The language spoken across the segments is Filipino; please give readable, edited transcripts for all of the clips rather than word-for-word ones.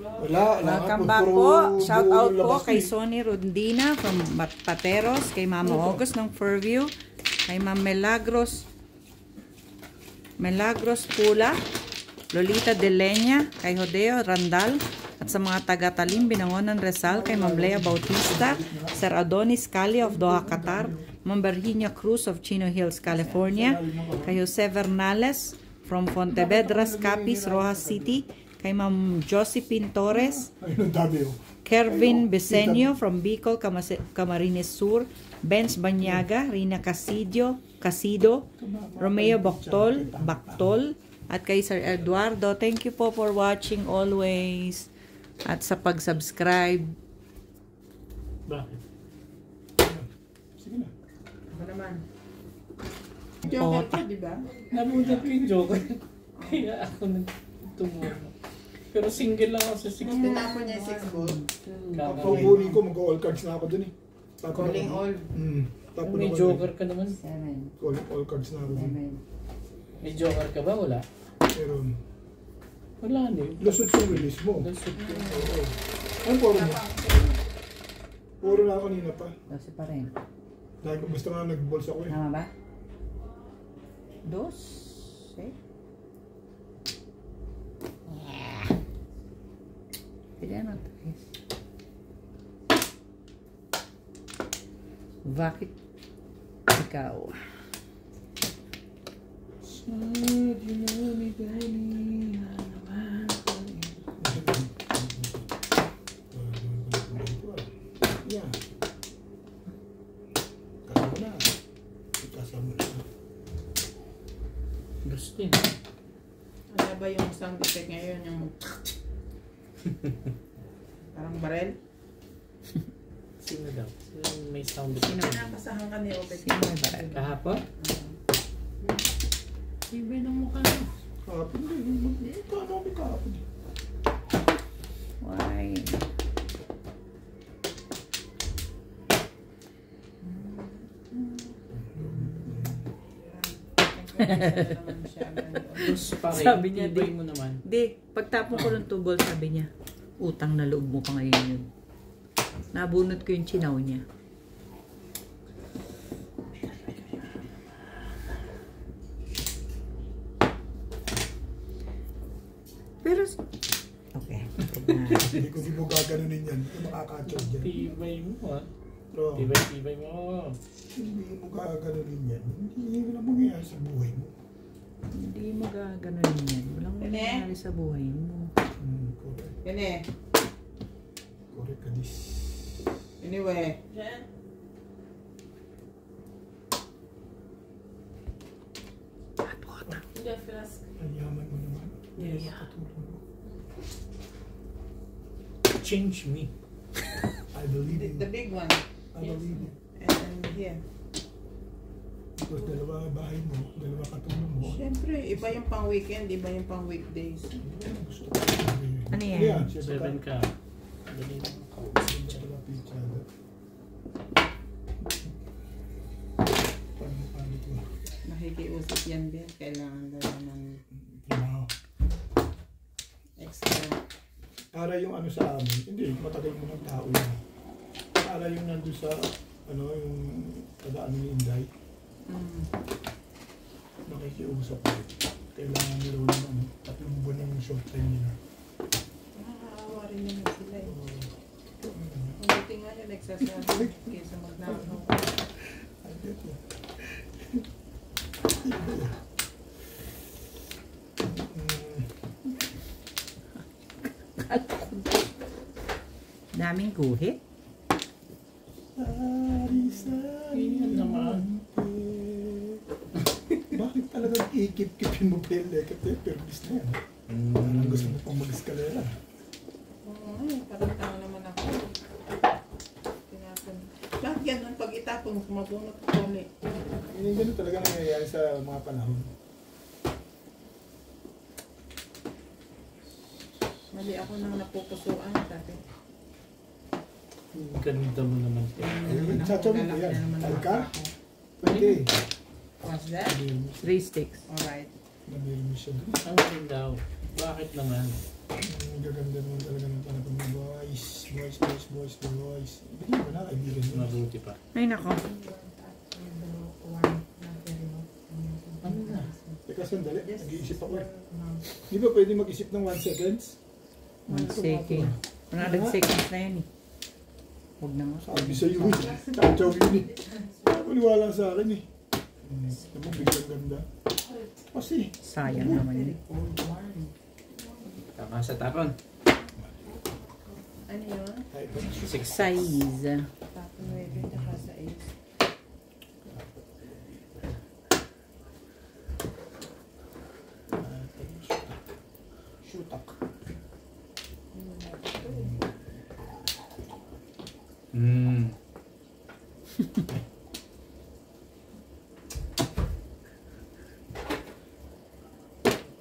Welcome back po. Shout out po kay Sonny Rondina from Pateros, kay Mama August ng Fairview, kay Ma'am Milagros Pula, Lolita De Leña, kay Jodeo Randal, at sa mga taga-Talim, Binangonan, Rizal, kay Ma'am Lea Bautista, Sir Adonis Cali of Doha, Qatar, Ma'am Virginia Cruz of Chino Hills, California, kay Jose Bernales from Fontevedras, Capiz, Rojas City, kay Ma'am Josephine Torres, Kervin Besenio from Bicol, Camarines Sur, Benz Banyaga, Rina Casido, Romeo Bactol, at kay Sir Eduardo. Thank you po for watching always at sa pag-subscribe. Bakit? Sige na. Ako naman. Joker ka, di ba? Nabutan ko yung Joker. Kaya ako nagtumuha. Pero single lang ako sa 6 ball. Tinapon niya yung 6 ball. Pag-uli ko, mag-all cards na ako dun eh. Calling all. May Joker ka naman. 7. Calling all cards na ako dun. May Joker ka ba? Wala? Meron. Wala na yun. Lusot yung release mo. Lusot yun. Ano puro mo? Puro na ako kanina pa. 12 pa rin. Dahil basta nga nag-balls ako eh. Tama ba? 2, eh? Pilihan natin. Bakit ikaw? Yeah. Kasama na. Kasama na. Gusto yun. Ano ba yung sound effect ngayon? Yung parang barel? Sino daw? Sino may sound? Sino? Pinakasahan ka ni Obed. Sino may baril? Kahapon? Iba ng mukha na. Kahapon na eh. Ito ano may kahapon eh. Why? Sabi niya, di mo naman. Di, pagtapon ko ng tubol, sabi niya, utang na loob mo pa ngayon yun. Nabunot ko yung chinaw niya. Pero, okay. Hindi ko di mo gaganunin yan. Hindi makakatog yan. Tibay mo ah. Bro, Tibay mo. hindi mo gaganunin yan. Hindi na mangyayari sa buhay mo. Hindi mo gaganunin yan. Walang mangyayari sa buhay mo. Correct. Yan eh. Correct ka dis. Anyway. Ang yaman mo naman. Yes. Katulong mo. Change me. I believe in The big one. I believe in And here. Because dalawa bahay mo, dalawa katulong mo. Siyempre, iba yung pang weekend, iba yung pang weekdays. Gusto ko. Ano yan? 7 ka. Dali lang. Nakikiusap yan, Ben. Kailangan daw ng Wow. extra. Para yung ano sa amin, hindi, matagal mo ng tao yun. Para yung nandun sa, ano, yung tadaan ni Inday, nakikiusap ko. Kailangan nila ng ano, 3 buwan ng short time nila. Nakakaawa rin naman sila eh. Buti nga yun, nagsasabi kaysa magnakaw. I get you. Daming guhit. Yan naman. Bakit talagang ikip-kipin mo pa yung lekit eh? Pero bis na yan. Parang gusto mo pang mag-eskalera. Oo, parang tao naman ako. Tinapon. Bakit ganun pag itapon mo, kumabunot ko ulit? Yung ganun talaga nangyayari sa mga panahon. Mali ako nang napupusuan dati. Ganda mo naman. Sasabi ko yan. Alka? Pwede. What's that? 3 sticks. Alright. Namili mo siya. Ang ganda daw. Bakit naman? Ang gaganda mo talaga ng kaibigan mo. Mabuti pa. Ay, nako. Ano na? Teka, sandali. Nag-iisip ako eh. Di ba pwede mag-isip ng 1 seconds? 1 second. 100 seconds na yan eh. Huwag na nga. Sabi sa iyo, tachaw yun eh. Maniwala sa akin eh. Naman, biglang ganda. Kasi, Sayang naman yun. Tama sa tapon. Ano yun? kahit ano siya. 6. Size. Tapo 9 tsaka sa 8. Shutak. Hmm.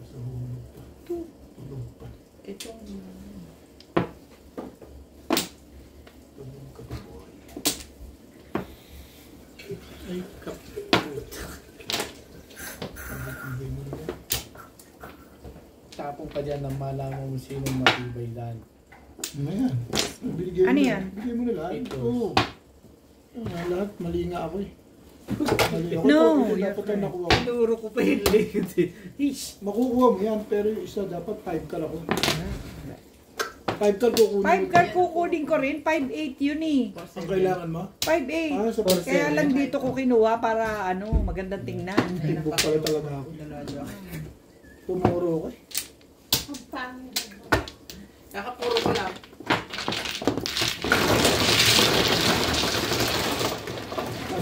Sa hulog pa. Tulog pa. Itong Tulog ka pa, boy. Ay, kap. Hindi mo na. Tapong ka dyan nang malaman mo sinong matibay dan. Ano yan? Binigay Ano mo na. yan? Bigay mo na lahat. Ito. Oo. Lahat, mali nga ako eh. Mali ako. No, Ito, you're dapat correct. na nakuha ko. Tinuro ko pa yung likod eh. Ish. Makukuha mo yan, pero yung isa dapat 5 ka ako. 5 ka kukunin. 5 card kukunin ko rin. 5.8 yun eh. Ang kailangan mo? 5.8. Sa Kaya lang dito ko kinuha para ano, magandang tingnan. Timbok pala talaga ako. Tumuro ko eh. Nakapuro ko lang.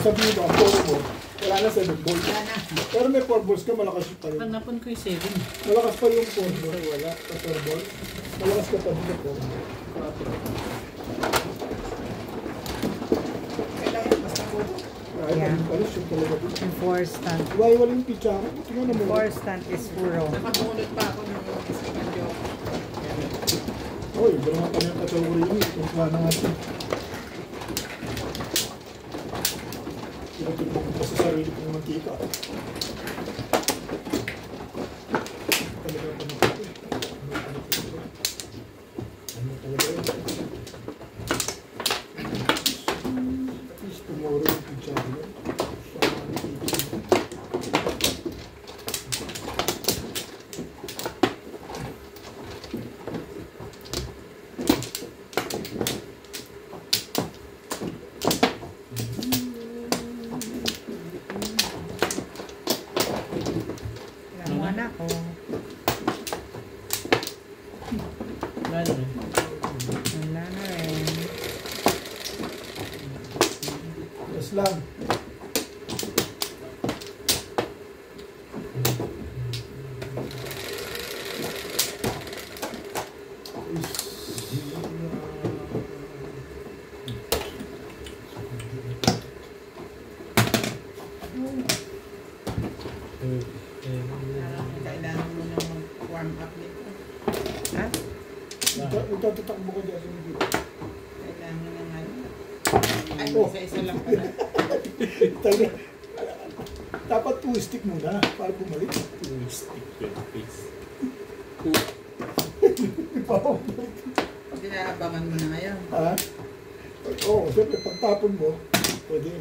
Sabihin mo, ang puro mo, wala na 7 balls. Pero may 4 balls ka, malakas pa yun. Hanapan ko yung 7. Malakas pa yung 4 balls. Wala, sa 4 balls. Malakas ka pa din sa 4 balls. Kailangan basta puro. Ay, Yeah. mali pala, shoot talaga din. Yung 4 stand. Iwai wala yung pitcha ko. Tingnan mo. 4 stand is puro. Nakabunod pa ako ng isang joke. Oy, iba naman kami ang kategory yun. Kung paano natin. Tinutulog ko pa sa sarili kong mantika. Talaga pa na ito. Ano talaga yun? At least tomorrow yung pitcha ko yun. Nakuha na ako. Wala rin. Wala na rin. Yes lang. Parang kailangan mo nang mag-warm up nito. Ha? Itatakbo ko dyan sa mga. Kailangan na nga. Ay, Oh. isa-isa lang pala. Tayo. Dapat 2 stick muna para bumalik. Stick with face. Pinaabangan mo na ngayon. Ha? Oo, siyempre pagtapon mo, pwede.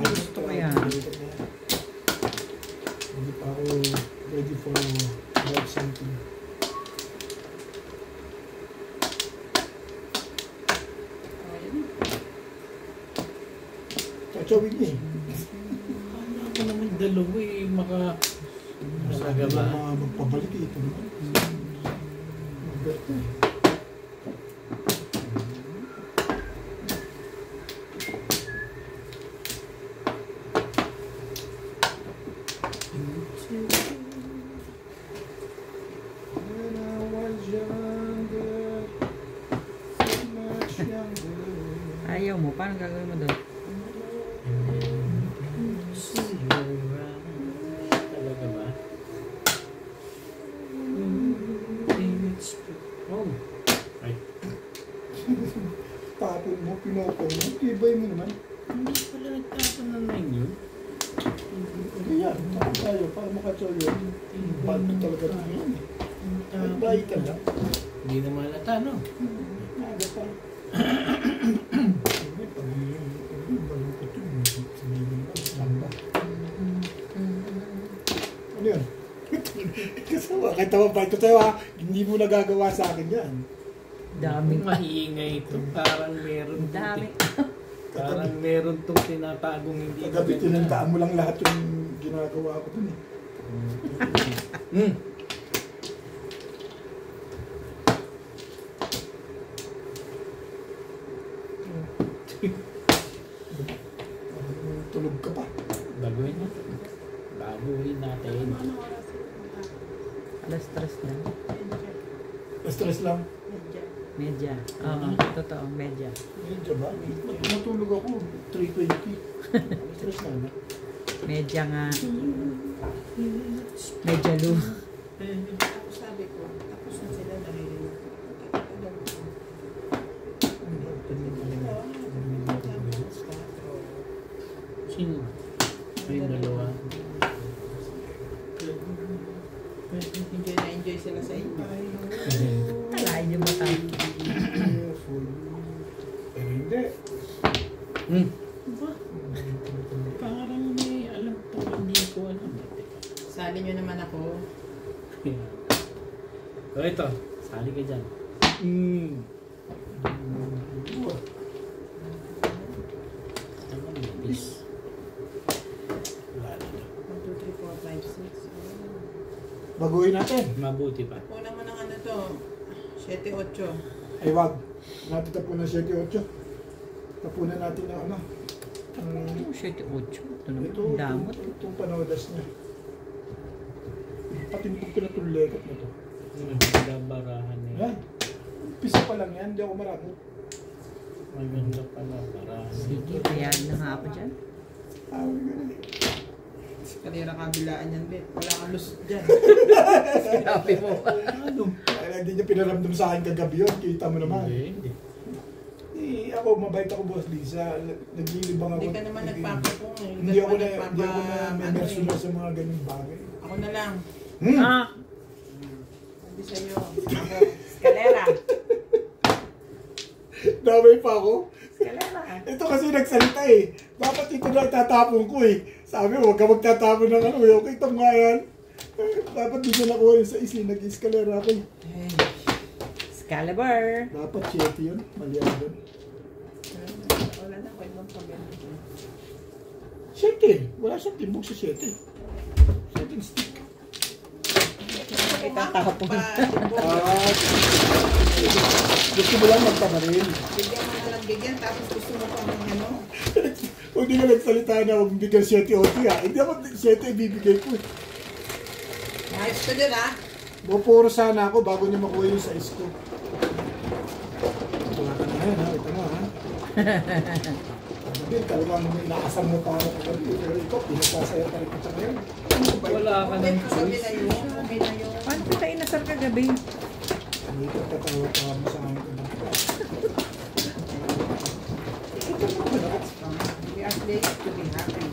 Gusto ko yan. Hindi pa ako ready for that something. Oh, yun. Tatawid niya eh. Ako naman dalawa eh. Sabi Talaga ba? ng mga magpabalik eh. Ito naman. Magberto eh. When I was younger, so much younger. Ayaw mo. Paano gagawin mo doon? Talaga ba? Oh. Ay. Tapon mo, pinopong mo, ibay mo naman. Hindi pala nagtapon na 9 yun. Hindi yan, tapos tayo, para makatsaw yun. Bago talaga ito yan eh. Ay, bayi ka lang. Hindi na malata, no? Maaga pa. Ano yun? Kasawa, kahit tawabay ko sa'yo ha, hindi mo nagagawa sa akin yan. Daming Maingay ito. Parang meron Dami. Parang meron itong tinatagong hindi. Kagabi, tinandaan mo lang lahat yung ginagawa ko dun eh. Tulog ka pa. Baguhin natin. Baguhin natin. Ano oras yun? Alas 3 na. Stress lang. Medya. Medya. Oo, totoo, medya. Medyo ba? Natulog ako, 3:20. Stress lang na. Medya nga. Medya lu. Tapos sabi ko, tapos na sila naririnig. Sino? Ay, dalawa. Enjoy na enjoy sila sa inyo. Alain yung mata. Careful. Pero hindi. Parang may alam to. Hindi ko alam. Sali nyo naman ako. O ito. Sali ka dyan. Ano ba this? Wala na. 1, 2, 3, 4, 5, 6. Baguhin natin. Mabuti pa. Una mo ng ano to, 7, 8. Ay wag. Natin tapunan 7-8. Tapunan natin ng ano. Oh, 7-8. Ito naman, Ito, ang damot. itong panodas niya. Patimpog ko na itong legot na to. Nagbabarahan niya. Yan. Pisa pa lang yan, hindi ako maramot. Maganda pala barahan. Sige, kaya na nga ako dyan. Awal ka na eh. Kalira kabilaan yan, Bet. Wala kang lusot dyan. Sabi mo. Ano? Ay, hindi niya pinaramdam sa akin kagabi yun. Kita mo naman. Hindi. Eh, ako, mabait ako, Boss Lisa. Naglilibang ako. Hindi ka naman nagpapapong eh. Hindi ako na memerso na sa mga ganung bagay. Ako na lang. Ah, Hindi sa'yo. Ako. eskalera. Damay pa ako. Eskalera. Ito kasi nagsalita eh. Dapat ito na itatapon ko eh. Sabi, huwag ka magtatapon ng ano eh. Okay, ito nga yan. Dapat dito na ko sa isi. Nag-eskalera ako eh. Hey. Excalibur. Dapat 7 yun. Mali ako dun. Wala na ako ibang pagano. 7. Wala siyang timbog sa 7. 7 stick. Itatapon. Gusto mo lang magtamaril. Bigyan mo na lang bigyan, tapos gusto mo pa ng ano. Kung di ka nagsalita na huwag bigyan 7 o 8 ha. Hindi ako 7 ibibigay ko eh. Ayos ko din ha. Pupuro sana ako bago niya makuha yung size ko. Wala ka na yan ha. Ito mo ha. Sabi, talagang inaasam mo pa ako kagabi. Pero ito, pinagpasaya pa rin ko sa ngayon. Wala ka Okay, ng sabi choice. na yun. Okay na yun. Paano kita inasar kagabi? Hindi ko tatawa pa mo sa akin. Ito mo ba na? We are placed to be happy.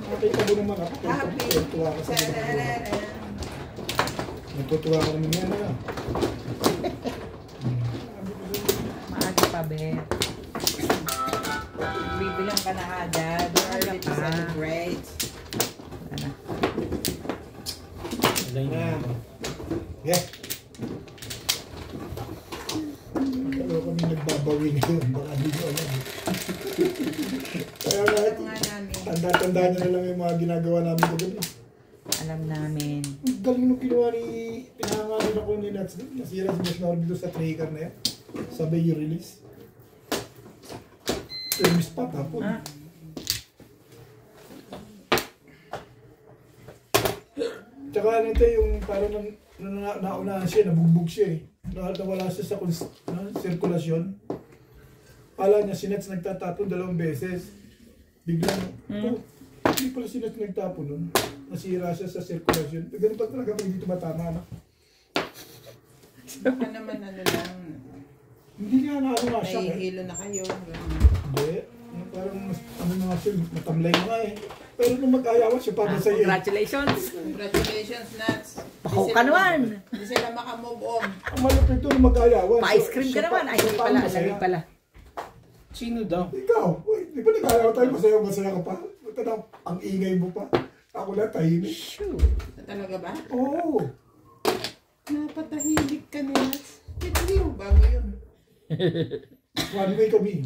Nakita mo naman ako. Happy. Natutuwa ka sa mga. Natutuwa ka naman yan ha. Maaga pa, Bet. Bibilang ka na agad. Early to celebrate. Ano? Alay na. Yeah. Pero kami nagbabawi ngayon. Baka di ko alam. Kaya nga, Ano nga namin. tanda-tanda niyo na lang yung mga ginagawa namin kagabi. Alam namin. Ang galing nung kinuha ni pinahangalan ako ni Nats. Nasira si Boss Norby doon sa tracker na yan. Sabay yung release. Service pa tapon. Ah. Tsaka nito yung parang naunahan siya, nabugbog siya eh. Nawala siya sa sirkulasyon. Pala niya si Nats nagtatapon 2 beses. Biglang, hindi pala si Nats nagtapon nun. Nasira siya sa sirkulasyon. Ganun pa talaga pag hindi tumatama na. Baka naman ano lang. Hindi nga na ano nga siya. Nahihilo na kayo. Hindi. Yung parang ano nga siya, matamlay nga eh. Pero nung mag-ayawan siya para sa iyo. Congratulations! Congratulations, Nats. Pahaw ka naman! Hindi sila makamove on. Ang malapit doon nung mag-ayawan. Pa-ice cream ka naman. Ay, hindi pala. Alamig pala. Sino daw? Ikaw, uy, di ba nagkala ko tayo masaya ka pa? Buta na, ang ingay mo pa. Ako na tahimik. Shoot. Talaga ba? Oo. Napatahimik ka nila. Hindi mo bago yun. One way kami.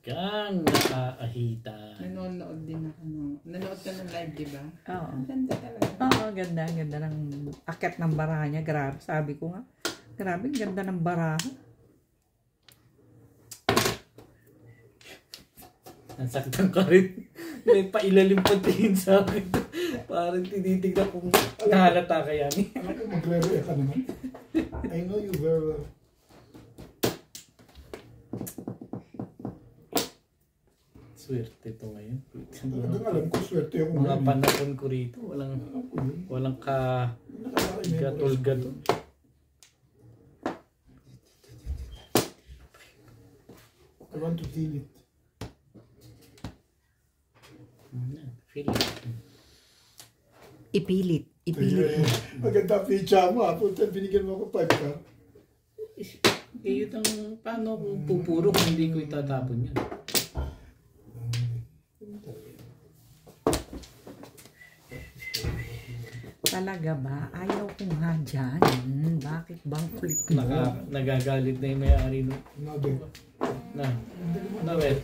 Kang nakaahita. Nanonood din ako. Nanonood ka ng live, di ba? Oo. Ang ganda talaga. Oo, ganda. Ang ganda ng akit ng baraha niya. Grabe, sabi ko nga. Grabe, ang ganda ng baraha. Nasaktan ka rin. May pailalim pa tingin sa akin. Parang tinitignan kung nahalata ka yan. Alam ko magre-react ka naman. I know you very well. Swerte to ngayon. Talagang alam ko, swerte ako Mga ngayon. panahon ko rito, Alam ko yun. walang Nakalaki gatol-gatol. I want to feel it. Feel it. Ipilit. Ipilit mo. Maganda pizza mo ha. Punta, binigyan mo ako 5 ka. Kayo ang paano kung pupuro kung hindi ko itatapon yan. Talaga ba? Ayaw ko nga dyan. Bakit bang kulit mo? Nagagalit na yung may-ari no. Nabi. Na well.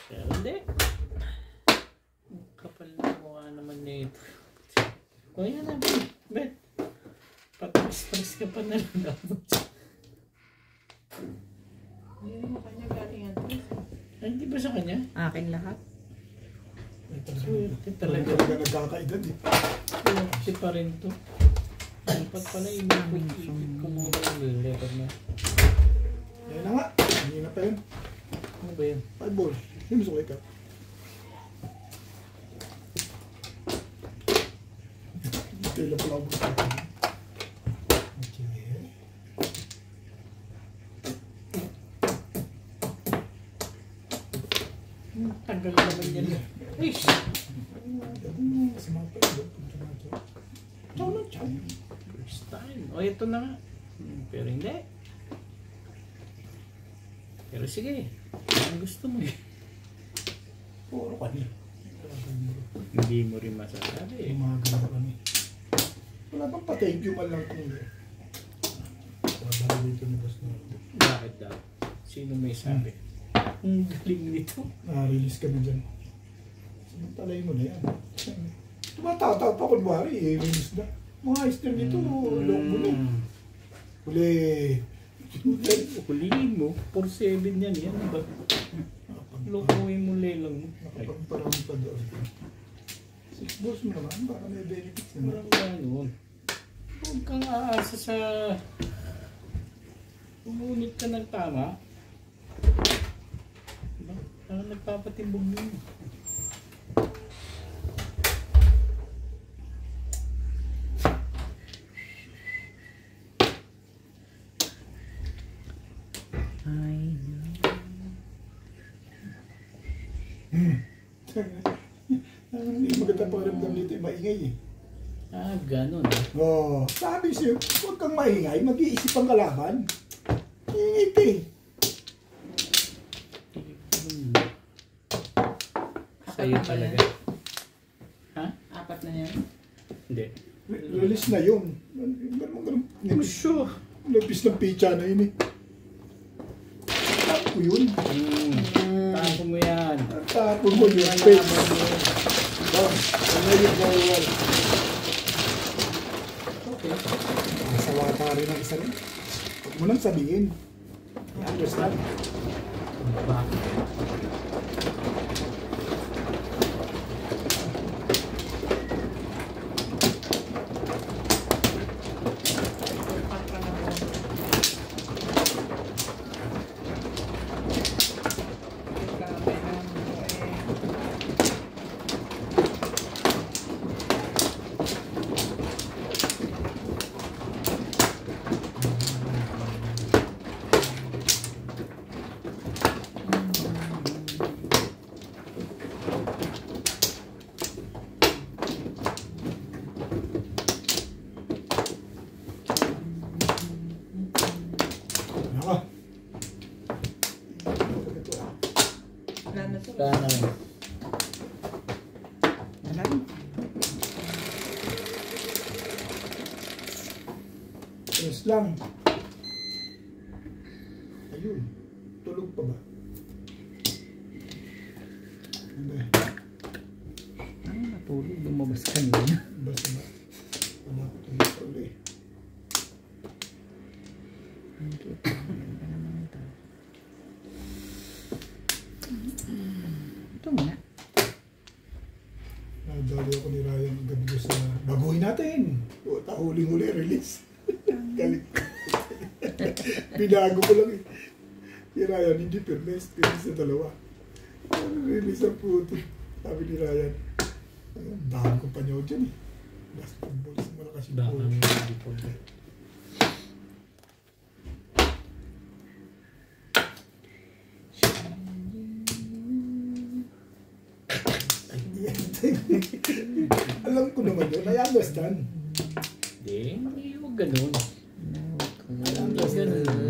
Pero hindi. Kapal na mukha naman niya ito. O yan na, Bet. Patis-patis ka pa na lang. Hindi mo kanya galing yan. Ay, hindi ba sa kanya? Aking lahat. Swerte talaga. Talaga nagkakaedad eh. Swerte pa rin to. Dapat pala inipit ko muna yung letter na. Yan na nga. Hindi na pa yun. Ano ba yun? 5 balls. Hindi mo sa ka. Kailan pala ako magkakaedad. Okay. Tagal naman yan. Ish! First time. O, ito na nga. Pero hindi. Pero sige. Ang gusto mo. Puro kami. Hindi mo rin masasabi. Mga ganda kami. Wala bang pa-thank you man lang kung hindi. Wala dito ni Boss na. Bakit daw? Sino may sabi? Ang galing nito. Na-release kami dyan. Samantalay mo na yan. Tumatawa pa kunwari, i-release na. Mga Easter nito, long mo na. Huli. Huliin mo. 4-7 yan. Yan ba? Lokohin mo lelang mo. Nakapagparang pa doon. 6 balls mo naman, baka may benefits naman. Parang gano'n. Huwag kang aasa sa... Umunit ka ng tama. Diba? Parang nagpapatimbog mo. Ay, Hindi maganda pakiramdam dito, maingay eh. Ah, gano'n. Oh, sabi siya, huwag kang maingay, mag-iisip ang kalaban. Ingit eh. Sa'yo talaga. Ha? 4 na yan. Hindi. Release na yun. Sure. Nagpis ng pizza na yun eh. Tapo yun. Tapo mo yan. Tapo mo yun. Ano yung bawal? Okay. Nasawa ka rin ang isa rin. Huwag mo nang sabihin. Understand? Bakit? na to. Wala na lang. Alam. Yes lang. Ayun. Tulog pa ba? Hindi. Ano natulog? Lumabas kanina. Basta ba? Wala ko tulog pa ulit. Ang cute. Ganda naman ito. Ito muna. Nadali ako ni Ryan ang gabi ko sa baguhin natin. Huling-huli release. Galit. Binago ko lang eh. Si Ryan, hindi permes. Permes na dalawa. Release ang puto. Sabi ni Ryan. Dahil ko pa niyo dyan eh. Basketball. Malakas yung Baka ball. hindi po. Alam ko naman yun. I understand. Hindi, huwag ganun. I understand. I understand.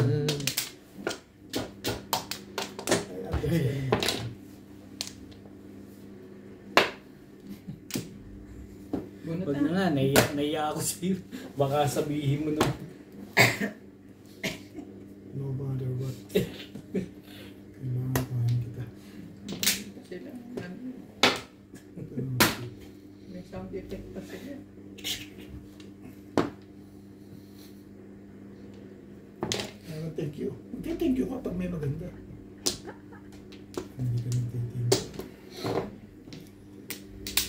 Bunot Huwag na. na nga, naiya ako sa'yo. Baka sabihin mo na. No matter what. Kailangan kain kita. Sila. May sound effect pa sila. Thank you. Thank you kapag may maganda. Hindi ka nag-thank you.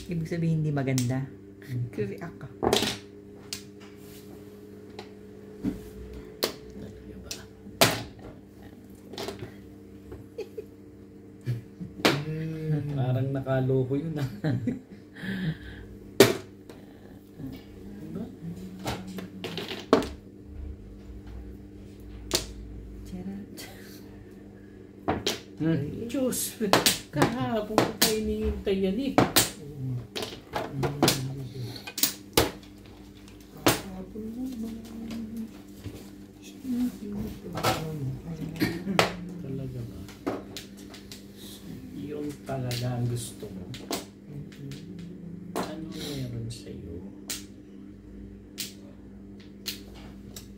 Ibig sabihin hindi maganda. React ka. Talaga ba? Parang nakaloko yun ah. Diba? Charat. Diyos, kahapon ko pa hinihintay yan eh. Talaga ba? Yun talaga ang gusto mo. Ano meron sa'yo?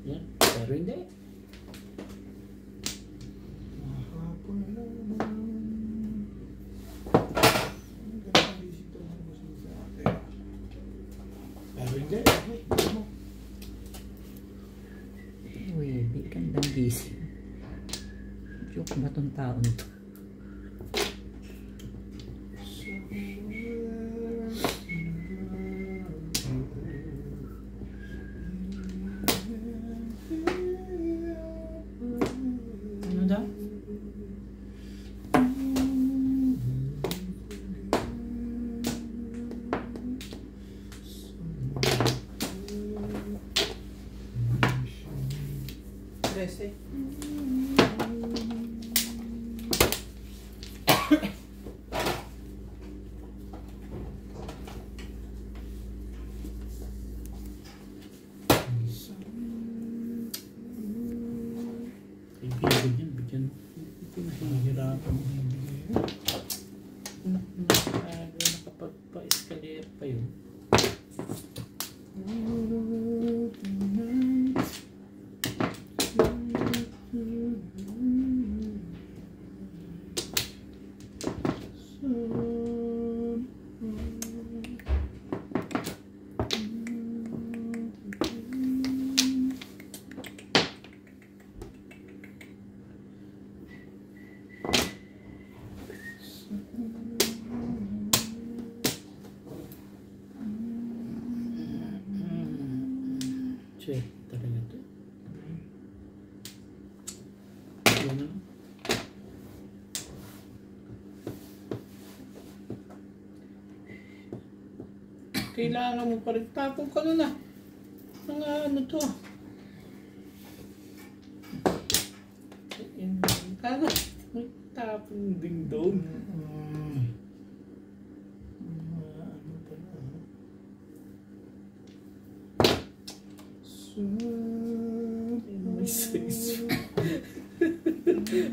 Yan, pero hindi. Pero hindi. Uy, di gandang gising. Joke ba tong taon to? Ano daw? Trece. Kaibigan yan, bigyan. Pinahihirapan mo. Nakapagpa-escalator pa yun. Check talaga to. Yan na. Kailangan mo pa rin. Tapong ka na. Mga ano to. Ano? May tapong ding doon. May size.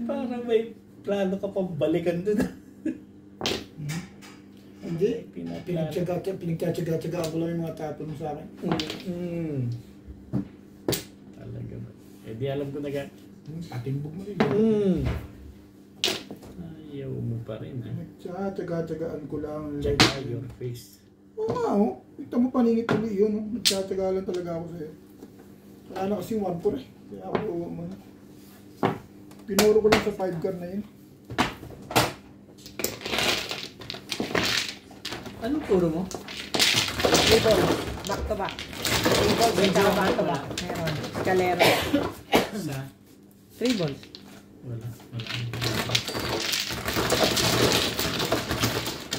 Para may plano ka pang balikan dun. Hindi. Pinagtsatsaga ko lang yung mga tapon mo sa akin. Talaga ba? Eh di alam ko na ka. Patimbog mo rin. Ayaw mo pa rin ha. Nagtsatsagaan ko lang. Check your face. Oo nga, oh. Ito mo paningit ulit yun. Oh. Nagtsatsaga lang talaga ako sa'yo. Wala na kasing 1-4 eh. Kaya ako pinuro ko lang sa 5 car na yun. Anong puro mo? Table. Back to back. Table. Tsaka back to back. Meron. Escalera. Sa? 3 balls. Wala.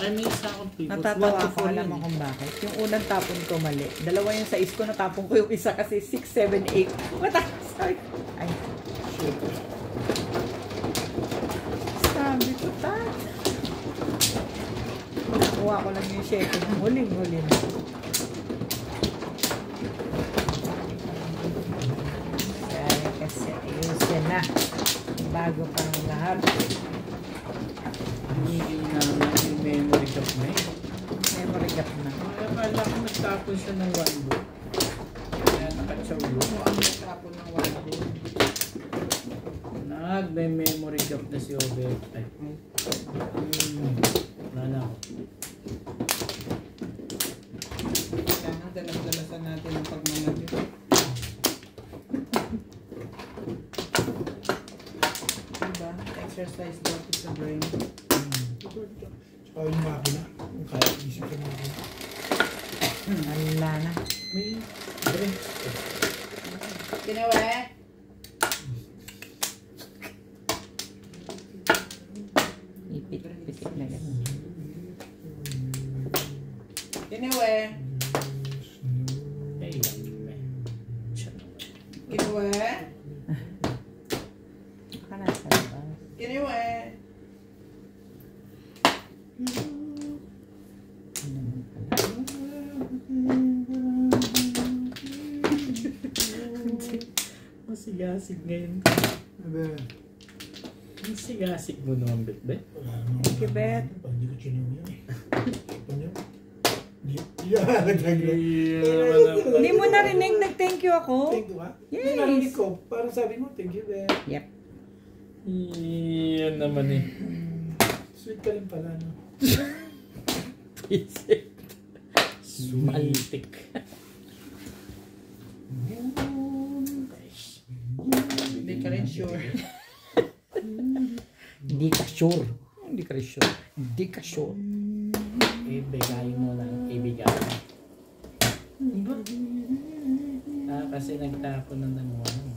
Ay, may isa akong pivot. Natatawa ako, alam mo kung bakit. Yung unang tapon ko mali. Dalawa yung sa ko, natapon ko yung isa kasi 6, 7, 8. Sorry. Ay. Sabi ko, nakuha ko lang yung shekel. Huling-huli na. Kaya kasi ayusin na. Bago pang lahat. Hindi na yung memory gap na eh. Memory gap na. Akala ko nagtapon siya ng 1 book. Kaya nakatsaw yun. Ang natapon ng wala din. May memory gap na si Obet. Ay. Wala na ako. Kailangan dalas-dalasan natin ang pagmamagit. Diba? Exercise daw to sa brain. Tsaka yung makina. Yung kaya isip sa makina. Wala na. May drink. Kinawe? Ipit-pitik na gano'n. Kinawe? Ay, lang may. Siya naman. Kinawe? Baka nasa labas. Kinawe? Masigasig ngayon. Abe. Masigasig mo naman, Bet. Wala naman. Thank you, Bet. Hindi ko chinew yan eh. Panyo? Nagtaglag. Hindi mo narinig, nag-thank you ako. Thank you ha? Yes. Yung narinig ko, parang sabi mo, thank you, Ben. Yep. Yan naman eh. Sweet ka rin pala, no? Sweetik. Hindi ka rin sure. Hindi ka sure. Hindi ka rin sure. Hindi ka sure. Ibigay mo lang. Ibigay. Kasi nagtapon na ng ano.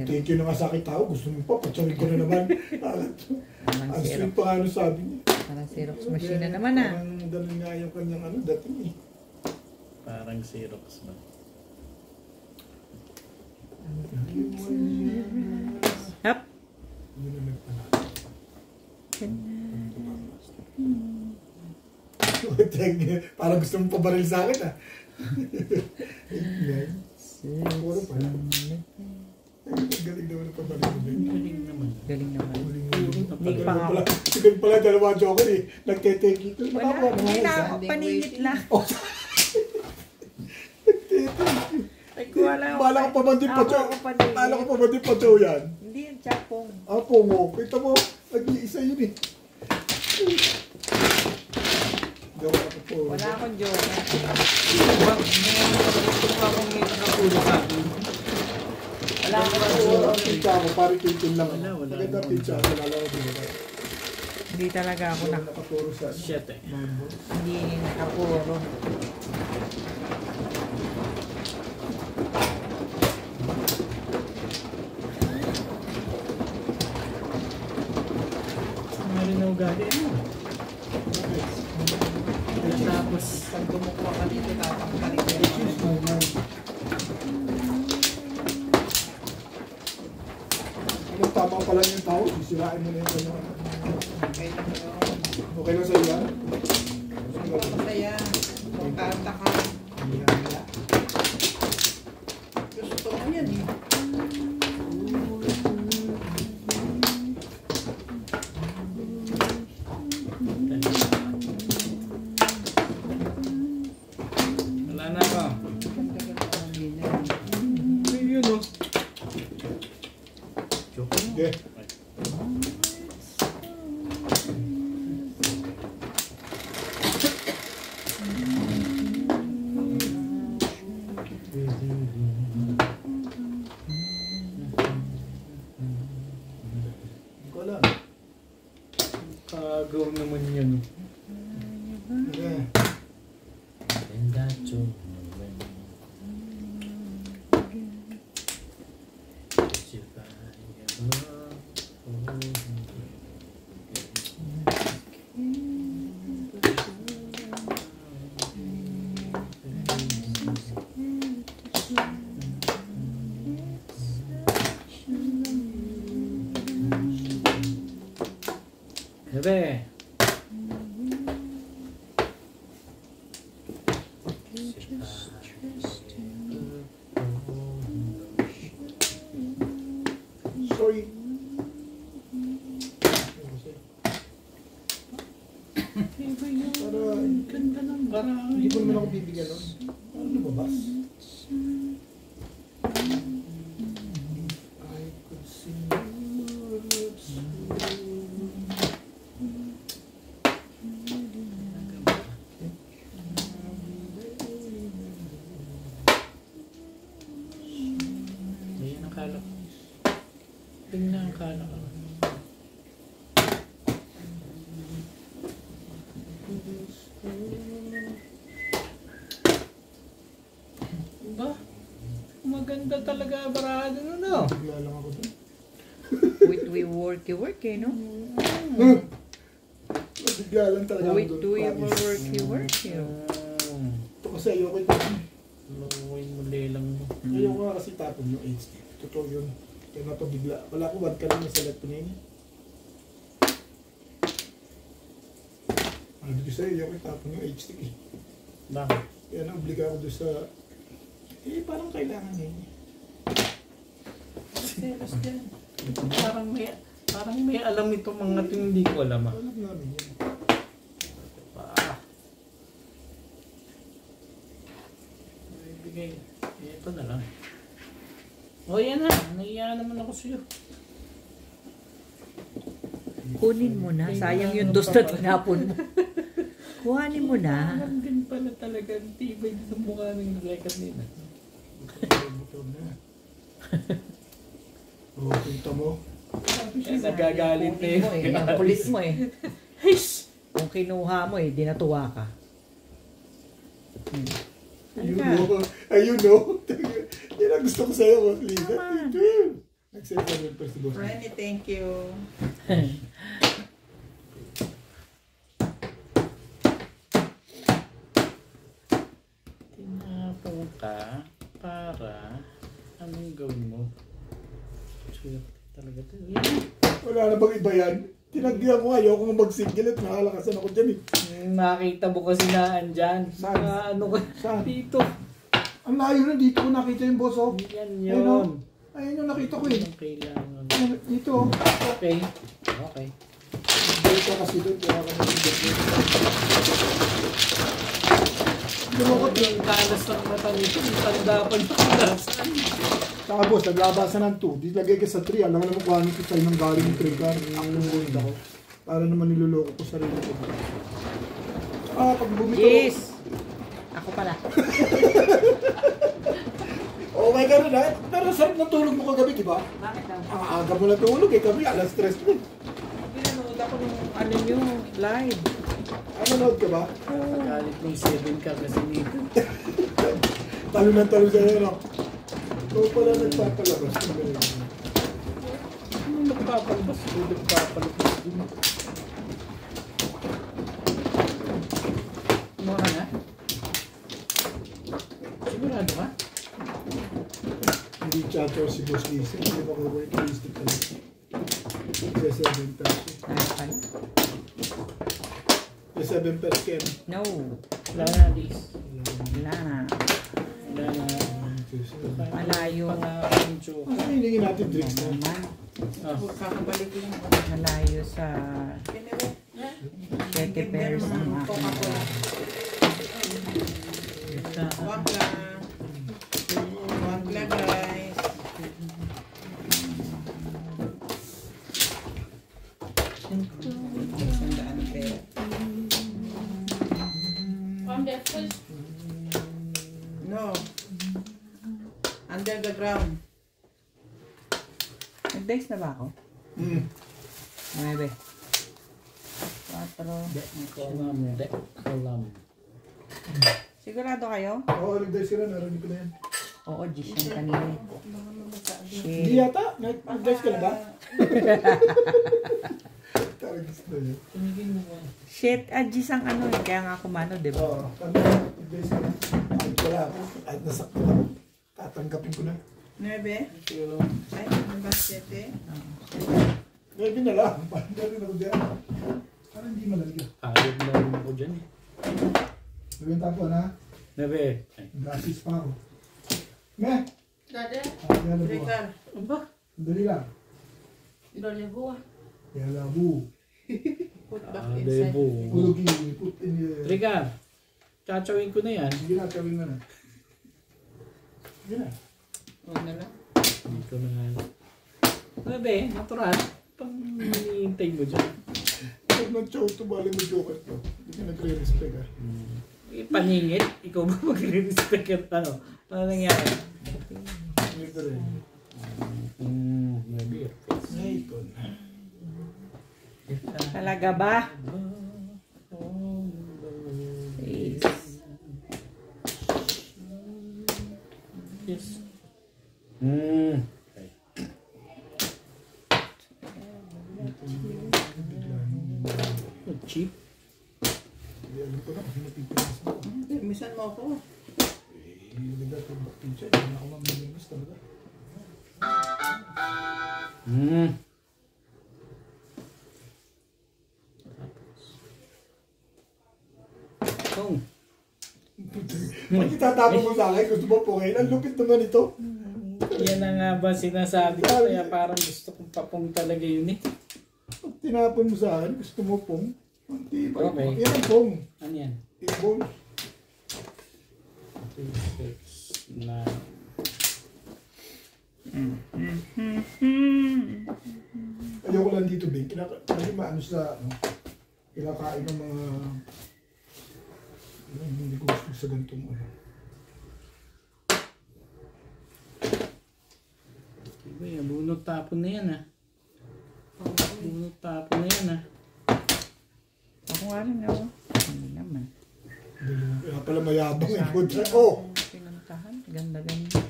Thank you na nga sa akin tao. Gusto mo pa, patsarin ko na naman. Parang Ang Xerox. sweet pa nga ano sabi niya. Parang Xerox machine na naman ah. Parang ganun nga yung kanyang ano, dating eh. Parang Xerox ba? Hap. Yun na nagpala. Parang gusto mo pabaril sa akin ah. Puro pala. Galing naman ang pabaril mo. Galing naman. Galing naman. Hindi pa nga ako. Ikaw pala dalawa joker eh. Nagteteki ito. Wala. Hindi na ako. Paningit lang. Ay, kuha lang. Bala ka pa man din pa chow. Ako paningit. Bala ka pa man din pa chow yan. Hindi yung chapong. Apo mo. Kita mo. Nag-iisa yun eh. Joke ako po. Wala akong joke. Wala akong Wala joke. pizza ako. Pari kitin lang. Wala. Maganda pizza ako. Wala ako din. Hindi talaga ako Wala nakapuro sa ano. Shit eh. Hindi nakapuro. Meron na ugali mo. Tapos, Pag kumukuha ka dito, tatanggalin ko yung Kung tama pala yung tao, sisirain mo na yung kanyang ano. Okay lang yun. Okay lang sa'yo yan? Masaya. Kanta ka. Gusto mo yan eh. Sige. Wala. Kagaw naman yan. Okay. Bebe. Sorry. Para Ganda ng barangay. hindi mo naman ako bibigyan nun. Ano lumabas? I could see your lips. Ayan ang kala ko. Tingnan ang kala ko. Ba? Maganda talaga barado no, no? Bigla lang ako dun. Wait, we work no? Bigla lang talaga ako Wait, dun. do you Promise. work Ito kasi ayoko ito. Luwin mo lelang mo. Ayoko nga kasi tapon yung HD. Totoo yun. Kaya nga ito bigla. Wala ko bad ka lang sa select ko na yun. Ano ko sa'yo, ayoko tapon yung HD eh. Bakit? Kaya na-obliga ako doon sa... parang kailangan yun. Selos dyan. Parang may alam itong mga ito hindi ko alam ah. Alam namin yun. Ah. Ibigay. Ito na lang. O yan na. Naiya naman ako sa'yo. Kunin mo na. Sayang yung dos na tinapon mo. Kuhanin mo na. Alam din pala talaga. Tibay din sa mukha ng naglekat nila. Buto na. Oo, kita mo. Nagagalit na Kunin mo yun. Ang kulit mo Hish! Kung kinuha mo dinatuwa ka. Ayun Halika. o. Ayun o. Yan ang gusto ko sa'yo, Lisa. Naman. Nag-send ka rin pa si Boss. Renny, thank you. Tinapong ka para anong gawin mo? Swerte talaga ito. Yan. Wala na bang iba yan? Tinagyan ko nga, ayoko nga mag-single at nakalakasan ako dyan eh. Makita mo kasi na andyan. Saan? Ano ko? Saan? Dito. Ang layo na dito ko nakita yung boss oh. Yan Ayun o. yun. Ayun yung nakita ko eh. Anong kailangan? Ayun, dito oh. Okay. Okay. Dito kasi doon, kaya ka nag-single. Lumukot Yung kalas ng mata nito, yung tanda pa ng kalasan. Saka boss, naglabasan ng 2. Di lagay ka sa 3. Alam mo naman kung ano ito sa'yo nang galing yung 3 car. Akong gold ako. Para naman niloloko ko sarili ko. Pag bumito. Yes! Ako pala. Oh my God, na. Pero sarap ng tulog mo kagabi, di ba? Bakit daw? Ang aga mo na tulog eh. Kami, alas 3 na. Pinanood ako nung ano nyo, live. Nanonood ka ba? Pagalit ng 7 ka kasi nito. Talo ng talo sa'yo, no? Ikaw pala nagpapalabas. Ano nagpapalabas? Nagpapalabas din. Mura na? Sigurado ka? Hindi chacho si Boss Lisa. Hindi ba ko work listed ka lang? Sa 7 pesos. Ano pala? Sa 7 pesos ken. No. Wala na, Liz. Wala na. Wala na. Malayo. Pangakancho. Ano hiningin natin drinks na? Naman. Ah. Kakabalik ko lang. Malayo sa Pinero. Keke Bears ang aking Coca-Cola. Wangla. Wangla, guys. the first. No. Under the ground. Nag-days na ba ako? 9. 4. Kalam. Sigurado kayo? Oo, nag-dice ka na. Narinig ko na yan. Oo, Gis yung kanina. Hindi Shit. yata. Nag-dice ka na ba? Taragis na yun. Tumigil mo ba? Shit, Gis ang ano eh. Kaya nga kumano, di ba? Oo. Nag-dice ka na. Kahit wala. Kahit nasakto lang. Tatanggapin ko na. 9. Pero, Ay, ano ba? 7. Maybe na lang. Parang gano'n ako dyan. Parang hindi malalagyan. ayod na rin ako dyan eh. Gawin tapo na. Nabe. Nag-assist pa ako. Meh! Dada. Yan na po. Rikar. Aba? Dali lang. Idolya buwa. Yan lang bu. Put back Ah, inside. debo. Pulugi. Put in the... Trika, tsachawin ko na yan. Sige na, gawin mo na. Sige na. Huwag na lang. Dito na nga. Nabe, natural. Pang hinihintay mo dyan. Pag nag-chow to, bali mo joker to. Hindi ka nagre-respect ah. Paningit, ikaw ba magre-respect at ano? Ano nangyari? Ito rin. Maybe. Naiton. Talaga ba? Please. Yes. Okay. Cheap. Hindi alam ko na kung napipinas mo. Misan mo ako. Hindi na ito bakit siya. Hindi na ako mamilinis talaga. Oh. Pag itatapon mo sa akin, gusto mo pukin. Ang lupit naman ito. Yan na nga ba sinasabi ko, kaya parang gusto kong papong talaga yun eh. Pag tinapon mo sa akin, gusto mo pong. Ang tibay. Okay. Yan ang pong. Ano yan? Ibon. 2, 6, 9. Ayoko lang dito, Bing. Kasi maano sa, ano, kinakain ng mga, ano, hindi ko gusto sa ganitong, ano. Uy, bunot tapon na yan ah. Bunot tapon na yan ah. Ako nga rin ako. Hindi naman. Kaya pala mayabang yung kudra. Oh! Pinuntahan. Ganda-ganda.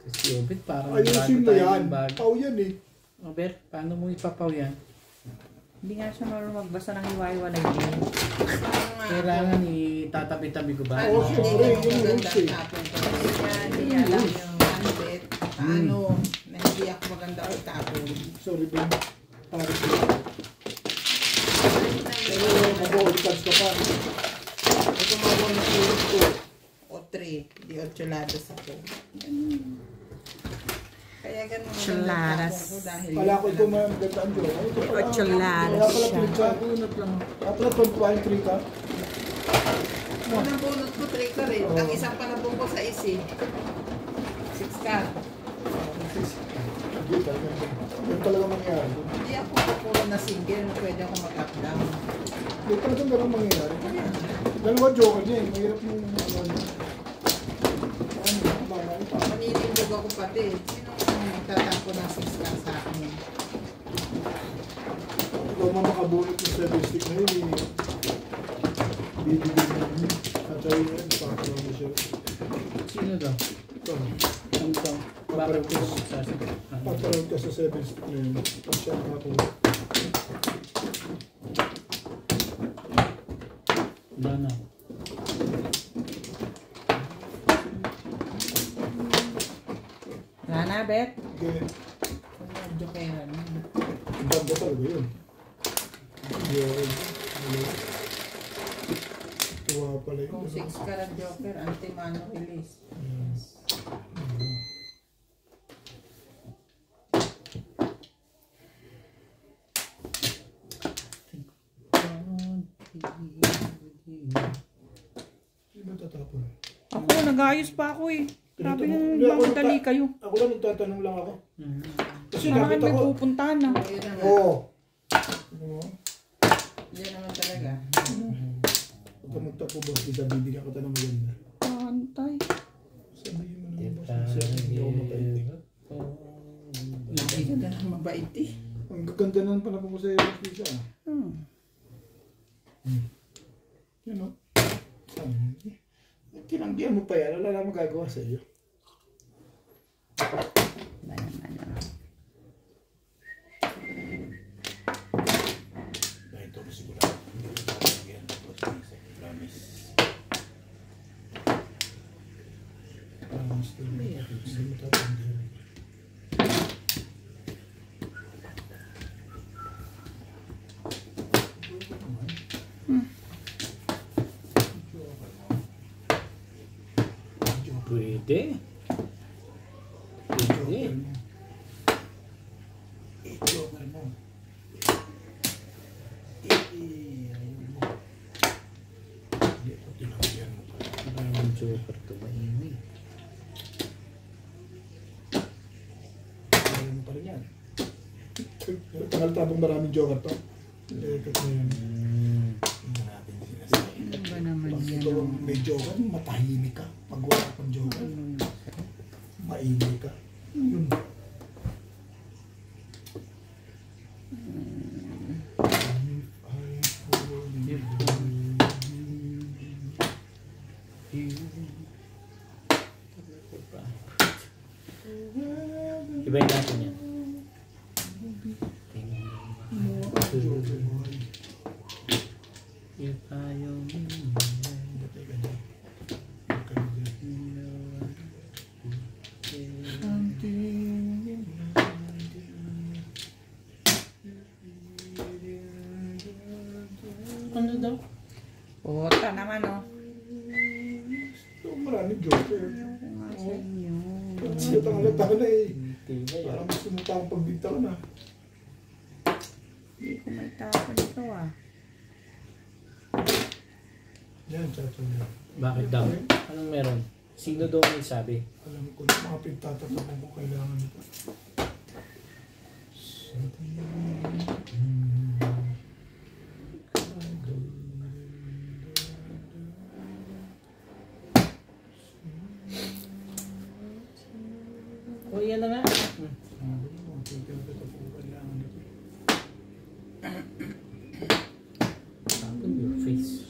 Kasi Obit, parang Ayusin mo tayo yan. ng bag. Pau yan eh. Obet, paano mo ipapaw yan? Hindi nga siya marunong magbasa ng hiwa-hiwalay din. Kailangan itatabi-tabi ko ba? Oo, Hindi syempre, ka yun yung maganda rules eh. tapon ko. Hindi alam yung handbit. Paano na hindi ako maganda o tapon. Sorry, Bing. Paris ko. Pero mag-o-cards ka pa. Ito mga 1, 2, o 3. Di 8 ladas ako. Kaya ganun Chuladas. ko dahil Pala ko ito magandaan ko. Chuladas Kaya pala siya. pinagsakunod lang. Kaya pala 1.3 ka. unang bunot ko 3 ka rin. Ang isang panabong ko sa isi. 6 ka. Hindi talaga. Yan talaga mangyayari. Hindi ako pupuro na single. Pwede ako mag-up down. Hindi talaga meron mangyayari. Dalawa joker niya eh. Mahirap yung ano. Maninindog ako pati. Sino magtatapo ng 6 ka sa akin? Ikaw makabunot yung 7 stick na yun eh. Bibigyan mo yun. Tatawin mo yun. Pakalaw mo siya. Sino daw? Ito. Ang ito? Bakit ko sasagot? Patawin ka sa 7 stick na yun. Tapos siya nakakuha. Wala na. Wala na, Bet. Okay. Jokeran. Ang ganda talaga yun. Joker. Tuwa pala yun. Kung 6 ka ng joker, anti-mano release. Sino tatapon? Ako, nag-aayos pa ako eh. Grabe Hindi, yung ako madali kayo. Ako lang nagtatanong lang ako. Kasi Sa akin nakita may ko. pupuntahan na. Ayun naman. Oo. Yan naman talaga. Kamusta po boss, isa bibigyan ko tayo ng maganda. Antay. Sabihin mo naman boss, hindi ako mabait. Lagi ka na lang mabait eh. Ang gaganda naman pala po sa iyo, Lisa. Yan o. Tinanggihan mo pa yan, wala na magagawa sa iyo. Ba naman, Dahil ito mo sigurado. Yan, promise. Hindi mo tatanggihan. Pwede. Pwede. I-joker mo. Hindi ito tinanggihan mo pa. Maraming joker to. Maingay. Kaya mo pa rin yan. Tagal tabang maraming joker to. Lekot mo yun. Hindi natin sinasabi. ano ba naman Pag yan? ikaw ang may joker, matahimik ka. Pag wala kang joker, maingay ka. Yun. Ibayin natin yan. If I only ano daw? Puta naman, oh. Ito, maraming joker. Ako nga sa inyo. Halata ka na eh. Tibay Parang gusto mo pa akong pagbinta ka na. Hindi ko may tapo dito, ah. Yan, chacho na. Bakit daw? Anong meron? Sino daw may sabi? Alam ko na mga pinagtatapan ko kailangan nito. O yan na nga. Mga pinagtatapan ko kailangan nito. Open your face.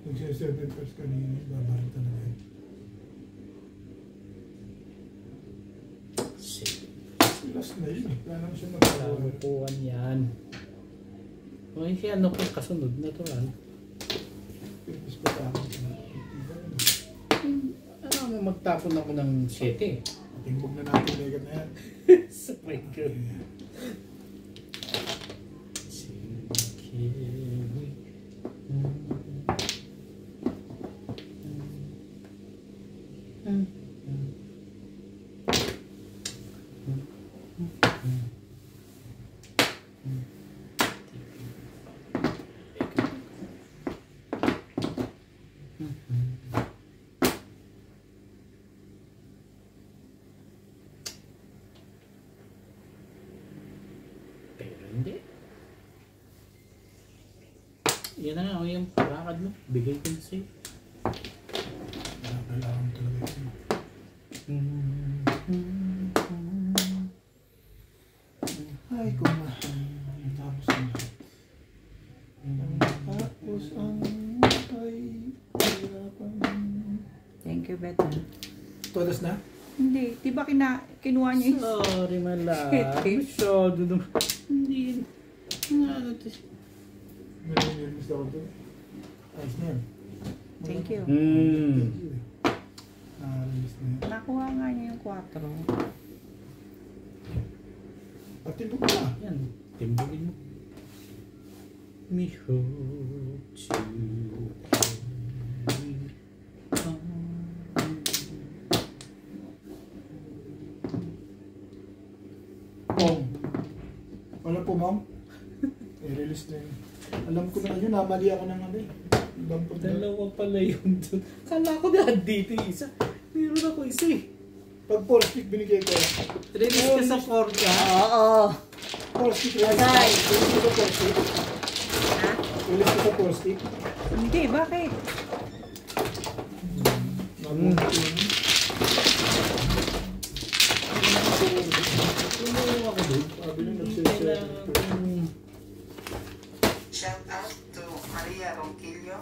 Nagsiseven first kanina, babarit talaga yun. Last na yun eh, wala naman siya magkakawa. Kalukuhan yan. O hindi ano kung kasunod, natural. Pinis pa tayo. Ano magtapon ako ng 7. Timbog na natin legat na yan. Sa my God. Pero hindi. Yan na nga, o yung parakad mo. Bigay ko na sa'yo. Kailangan talaga yun. Ay, kung tapos ang lahat. Tapos ang ay hirapan. Thank you, Beta. Todas na? Hindi. Di ba kinuha niya yung... Sorry, malap. Sete. Masyado naman. Hindi. Ano to? Meron gusto ko ito. Ayos na yan. Thank you. Thank you eh. Release na yun. Nakuha nga niya yung 4. Patibok na. Yan. Timbugin mo. Me hope to Pong. Wala po, ma'am. I-release na yun. Alam ko na yun, namali ako ng ano eh. Ibang po. Dalawa pala yun doon. Kala ko na dito yung isa. Meron ako isa eh. Pag 4 stick binigay ko. Release ka sa 4 ka. Oo. 4 stick release. Patay. Release ko sa 4 stick. Ha? Release ko sa 4 stick. Hindi, bakit? Tumulong ako doon. Sabi nyo nagsiserve. Shout out to Maria Ronquillo.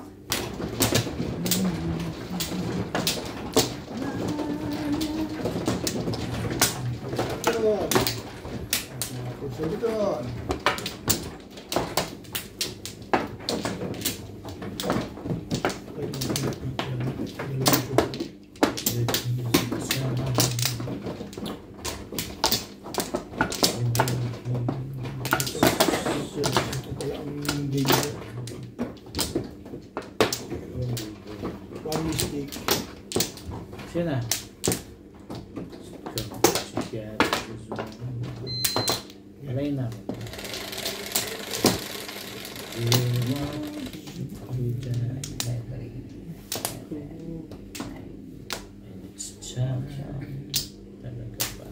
Conservator. One mistake. Siya na. Alay na. It's time. Talaga ba?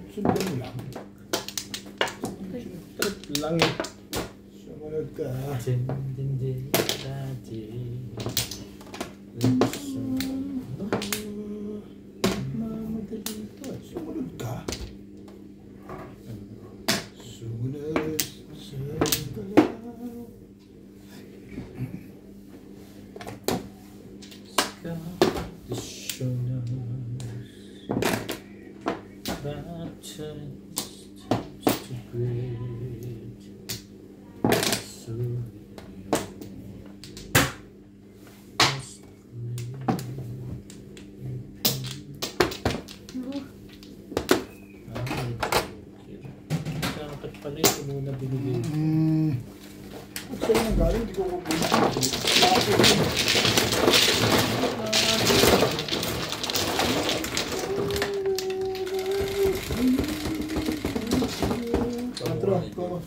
Sundan mo lang. Trip lang eh. Sumunod ka. Mamadali ito. Sumunod ka. Sumunod sa galaw. The show knows that time's to great. So dapat pala ito muna binigay. At sa'yo nang galing, hindi ko kukunin. Lahat ko yun. Patro, ko.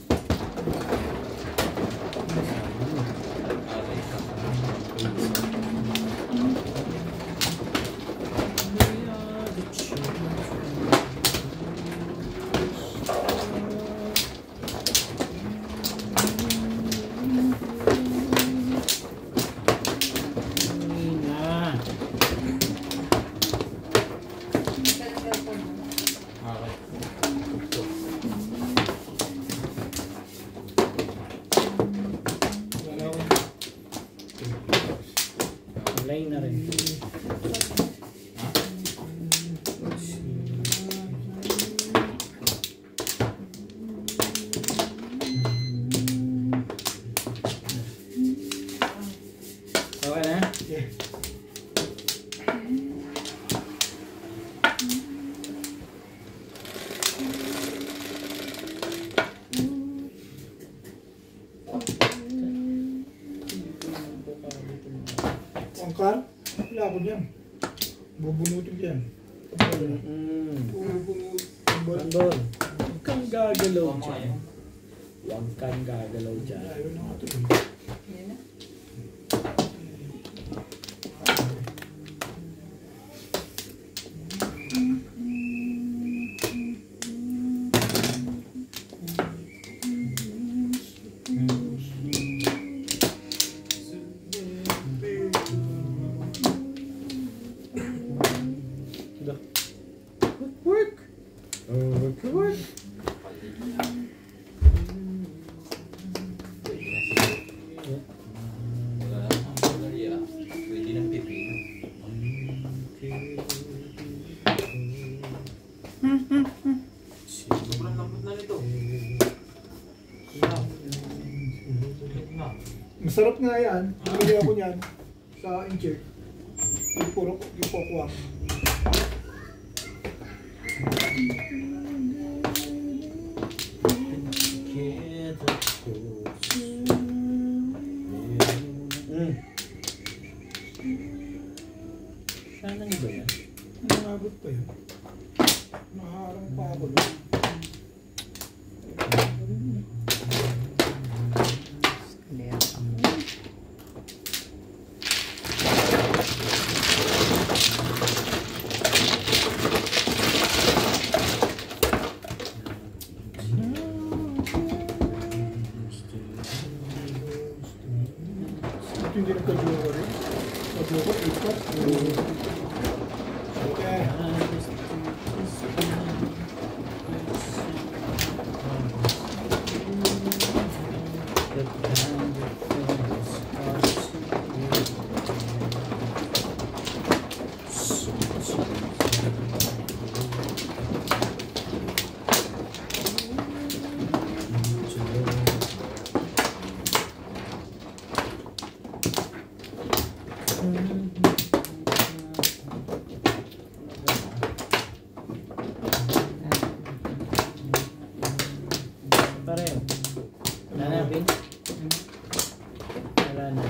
Lay na rin. Okay na? Okay. Angkar, labon yan. Bubunutin yan. Bubunut. Bandol. Huwag kang gagalaw dyan. Huwag kang gagalaw dyan. Ayaw na nga ito. Yan na. Masarap nga yan. Bumili ako niyan sa Incheck. Yung puro yung pokwang. Sana nga ba yan? Nakabot pa yun. Nakaharang pa ako doon. Ito hindi nagka-jowa rin. Nag-jowa, ipat. Okay. Pareho. Wala na, Ben? Wala na.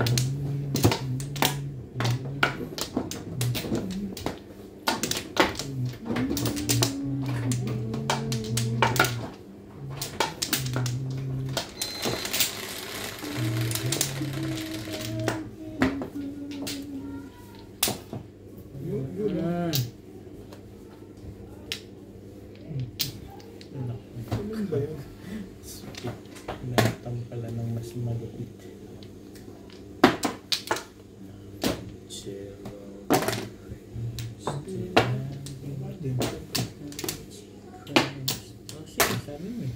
Ano ba yun? Pinatang pala ng mas malupit. Oh, sige, sabi mo eh.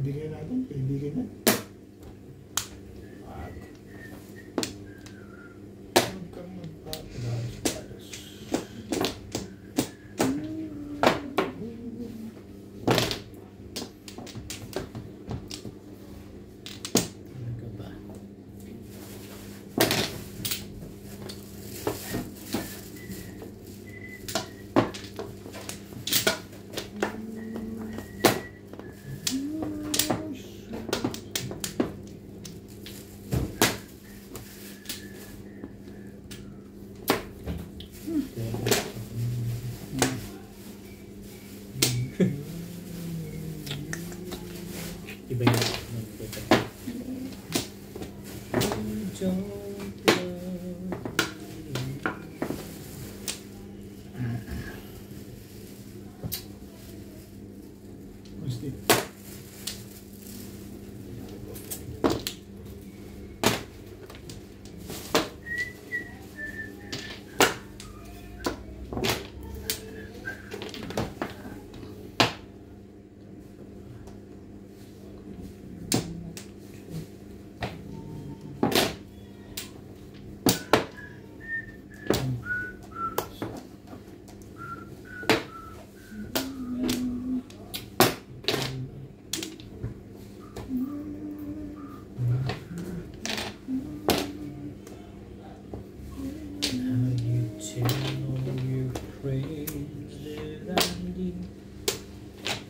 Bigyan natin. Bigyan natin. Talaga ba? Iba yun. Gusti.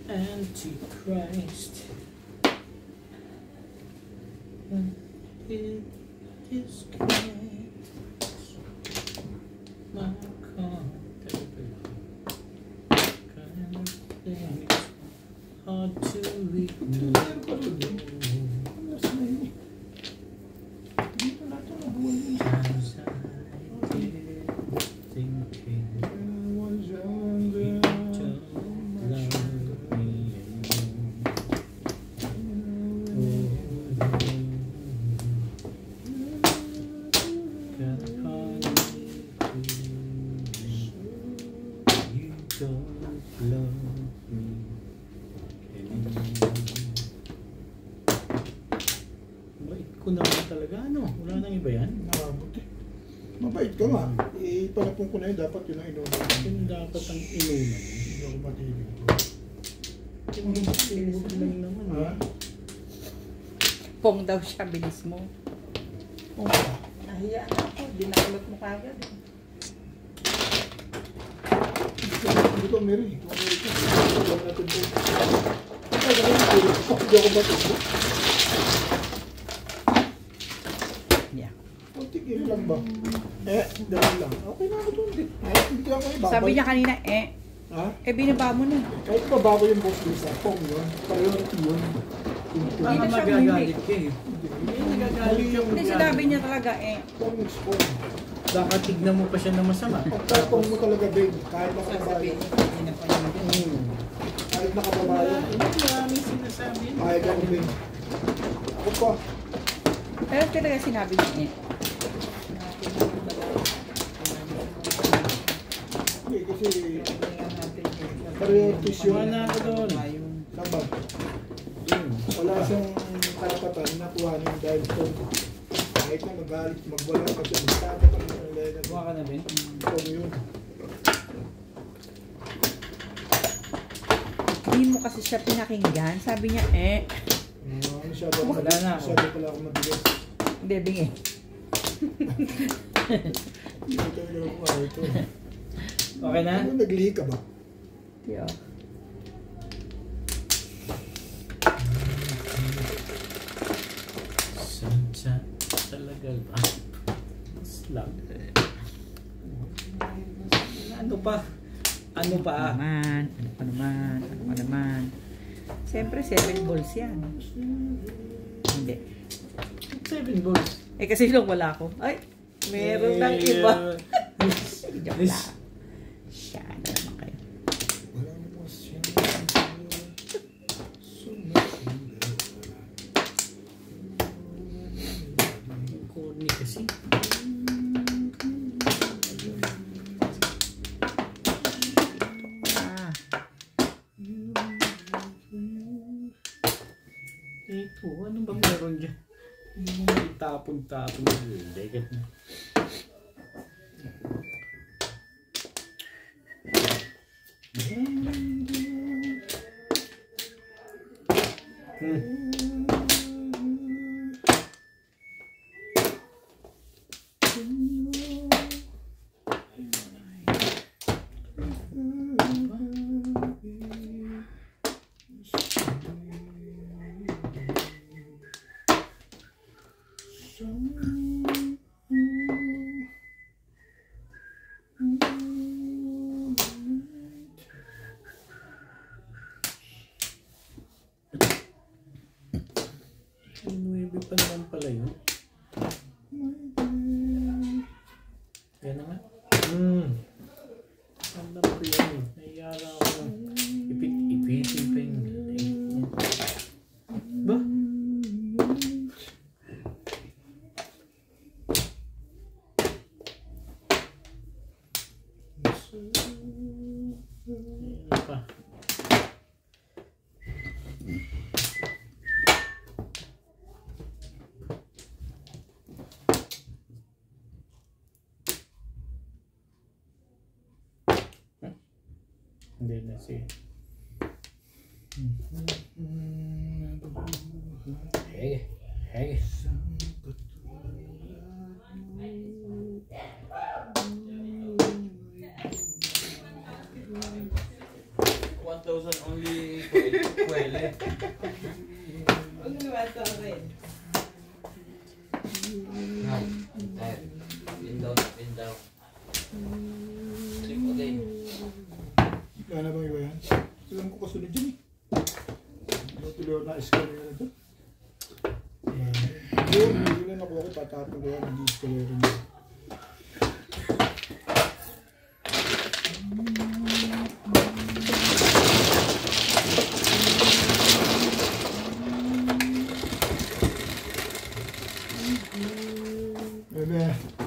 Antichrist. It is great. My content kind of thing hard to ignore. As I did thinking you don't love me anymore. ko naman talaga. Ano? Wala nang iba yan? Nakabot eh. Mabait ka nga. Ipalapong ko na yun. Dapat yun ang inunan. Yun dapat ang inuman. Hindi ako matilig. Tinubog lang naman. Ha? Pong daw siya, bilis mo. Oo. Nahiya na ako. Dinakulot mo kagad. Dito, Mary. Ikaw, Mary. Ikaw natin po. Hindi ako matilig. Yeah. Tigil lang ba? Dahil lang. Okay na ako doon. Hindi lang kayo babay. Sabi niya kanina, Ha? binaba mo na. Kahit babago yung boss visa, pong yun. Priority yun. Baka Hindi na siya magagalit ka eh. Hindi nagagalit ka. Hindi, sinabi niya talaga, Pong is pong. Baka tignan mo pa siya na masama. Pagka-pong mo talaga, babe. Kahit nakababayo. Sasabihin ko, hindi na pa yung Kahit nakababayo. Maraming sinasabi. Kahit ang babe. Ako pa. pero talaga sinabi niya, Eh, kasi priorities yun. Wala ako doon. Sabag. Yun. Wala siyang karapatan na kuhanin dahil pong. Kahit na magalit, magwala kasi magtapat ang mga lega. Kuha ka na, Ben? Pong yun. hindi mo kasi siya pinakinggan. Sabi niya, Masyado Wala na ako. Masyado pala ako matigas. hindi, bingi. Hindi ko talaga ako ito. Okay na? Ano, naglihi ka ba? Yeah. Sansa talaga ba? Slag. Ano pa? Ano pa? Ano pa naman. Siyempre, 7 balls yan. Hindi. 7 balls. Kasi nung wala ako. Ay, meron ng iba. Joke lang. Siya, ano naman kayo. Wala mo siya. Corny kasi. Ah, Ito, ano ba meron dyan? Tapon-tapon. Dekat na. Inuwi pa naman pala yun. Yan naman. Alam ko yan eh. Naiara ako ng ipit-ipitin pa yung ba? Ano pa? Hindi na siya. Hey. 1,000 only Kuele. Ano ba ito rin? Pin down. Trip again. Wala na bang iba yan? Alam ko kasunod dyan eh. Tuloy na escalator na dyan. Hindi lang ako tatapon ko yan. Hindi escalator na. Bebe.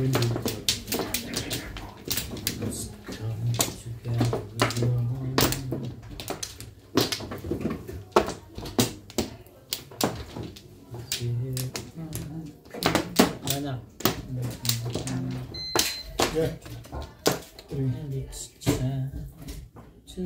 When we let's come together again. Anak. Yeah. 3. And it's time to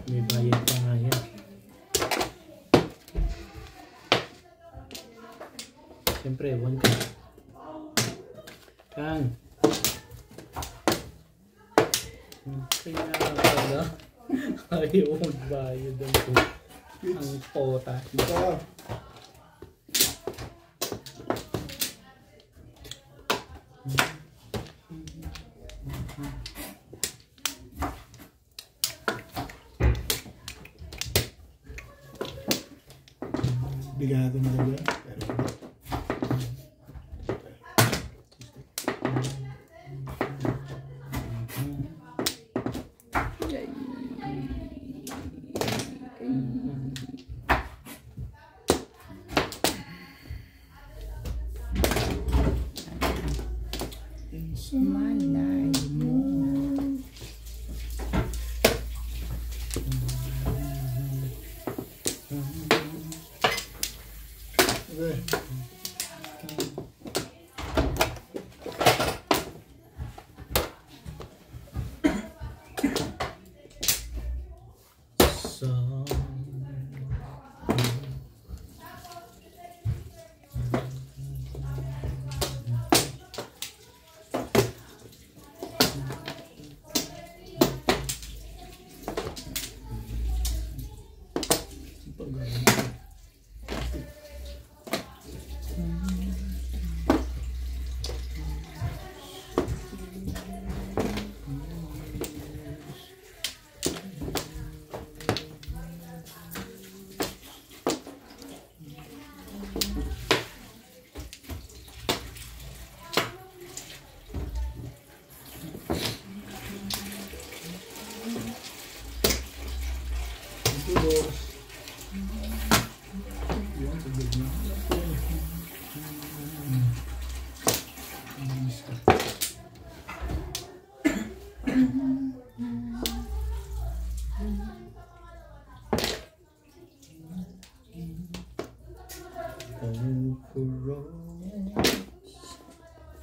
may bayad pa nga yan. Siyempre, 1 ka. Kang. Kaya pala. Ayaw magbayad ang pota. Ito. Bigyan natin na gawin. Malay mo. Okay.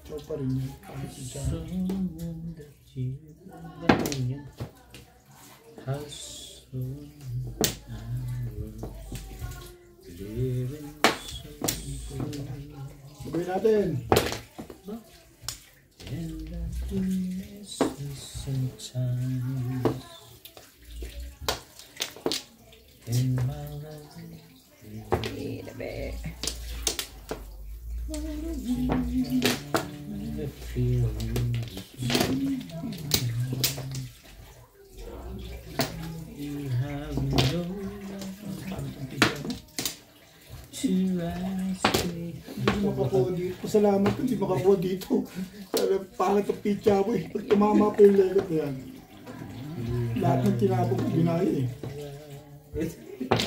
Ikaw pa rin yun. Kahit dyan. How soon I will live in Sabihin natin. and I do miss you sometimes in my life. I feel you have no to ask me. Hindi makakuha dito. Pasalamat kung hindi makakuha dito. Pangat ang pitcha mo eh. Pag tumama pa yung legot na yan. Lahat ng tinapok ko ginaya eh.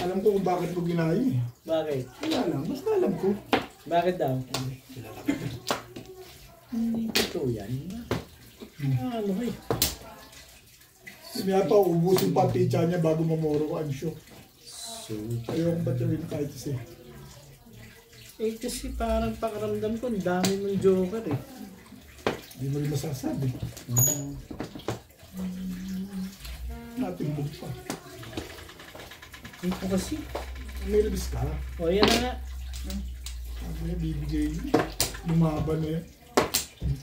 Alam ko kung bakit ko ginaya eh. Bakit? Wala lang. Basta alam ko. Bakit daw? Hindi totoo yan. Ano eh? Hindi pa ubusin pa ang pitcha niya bago mamoro ko. I'm sure. So, Ayaw kong batuin kahit isa eh. eh kasi parang pakaramdam ko, ang dami mong joker eh. Hindi mo rin masasabi. Natimbog pa. Hindi ko kasi. May labis ka. O yan na nga. Sabi niya, bibigay niya. Lumaban na yan.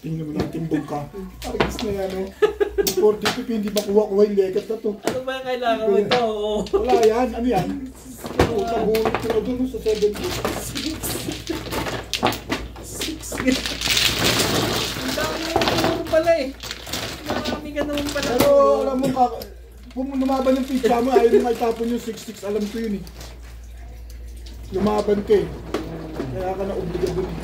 Tingnan mo lang, timbog ka. Argis na yan, oh. Before dito, hindi makuha-kuha yung lekat na to. Ano ba kailangan mo ito? Oo. Wala yan. Ano yan? Nahulog ko na doon sa 7 feet. 6. Ang dami ka naman pala. Pero alam mo, lumaban yung pizza mo, ayaw mo itapon yung 6-6, alam ko yun eh. Lumaban ka eh. Kaya ka na-obliga dun eh.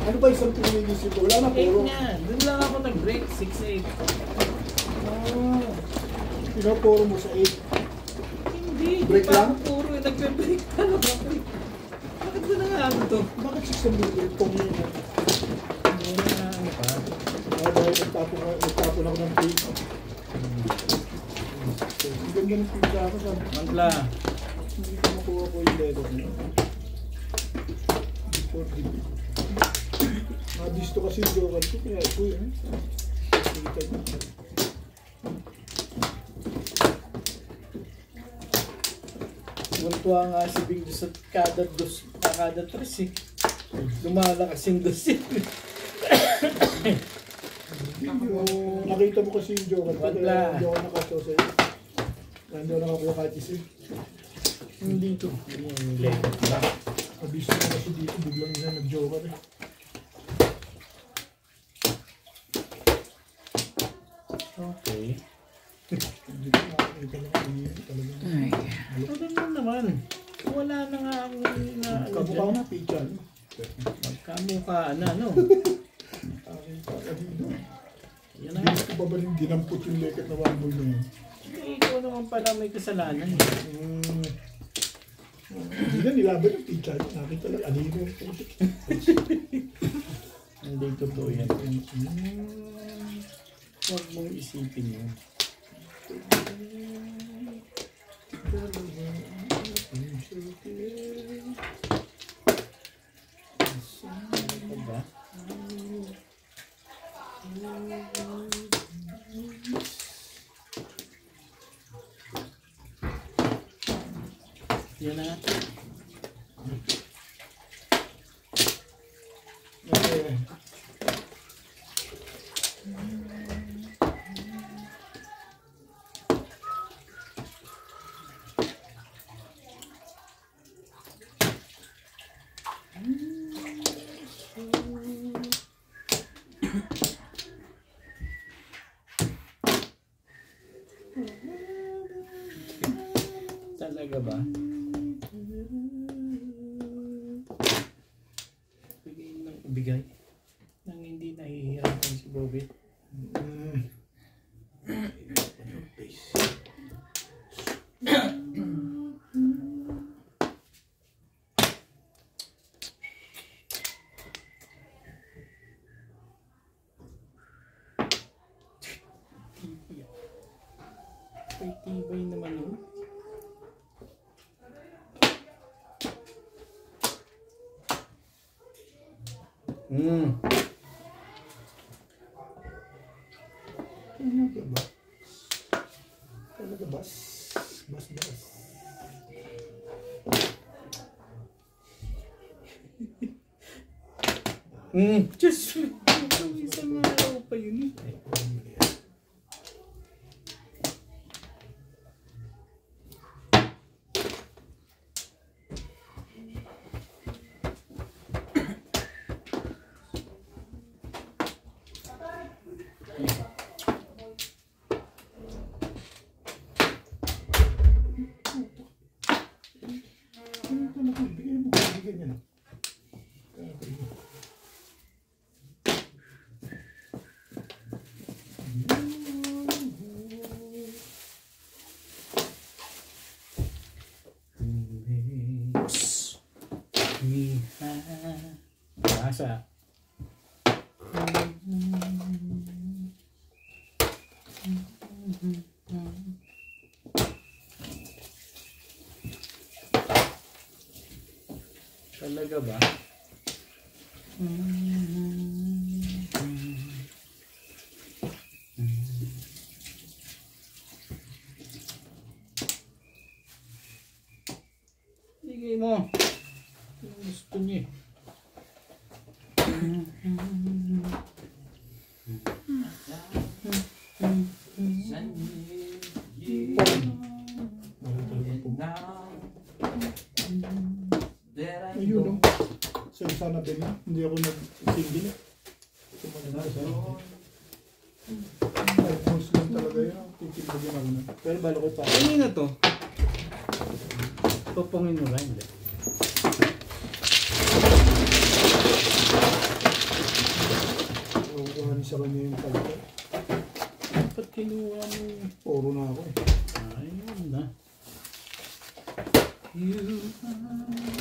Ano ba isang pinigisip ko? Wala na 8 puro. nga. Doon lang ako nag-break. 6-8. Pinapuro mo sa 8. Hindi. Break Di pa lang? ako puro. Nagpe-break pa lang ako. Bakit ba nangyari to? Bakit 6 ang break kung yun? Hindi na ano pa. Dahil nagtapon ako ng pizza. Ang ganda ng pizza ako. Mangla. Hindi ko makuha ko yung letter niya. Nabisto kasi yung joker ko, kaya ito yun. Kita niya. Tuwa nga si Bing sa kada 3 eh. Lumalakas yung 2 eh. Nakita mo kasi yung joker ko, Wala. kaya hindi ako nakasaw sa'yo. Kaya hindi ako nakakuha kahit isa. Hindi to. Hindi yung letter ba? Nabisto mo kasi dito, biglang isa nag-joker eh. Okay. Hindi ko nakakita lang kung yun talaga. Ano naman? Wala na nga ang Kamukha ko na pizza, no? magkamukha na, no? Aking kakadino. Yan na nga. Hindi ko ba ba rin dinampot yung leket na wambol na yun? Ikaw naman pala may kasalanan. Hindi na nilaban yung pizza. Nakita lang, anino yung putik. Hindi totoo yan. Huwag mong isipin yun. Ano ba? Yan na. Okay. Talaga ba? Bigay nang hindi nahihirapan si Bobby. Tibay naman yun. Talaga ba? Talaga bas? Bas. Just isang araw pa yun eh. Bigyan niya. Masa. Talaga ba? Bigay mo. Yung gusto niya. Ayun no. Sana din na. Hindi ako nag-single. Sumunod na sa talaga yun. Titignan ako na. Pero bala ko pa. Ano na to? Tupungin mo ba? Hindi. Kukuha sa kanya yung palito. Dapat kinuha mo yung... Puro na ako eh. Ayun na. You are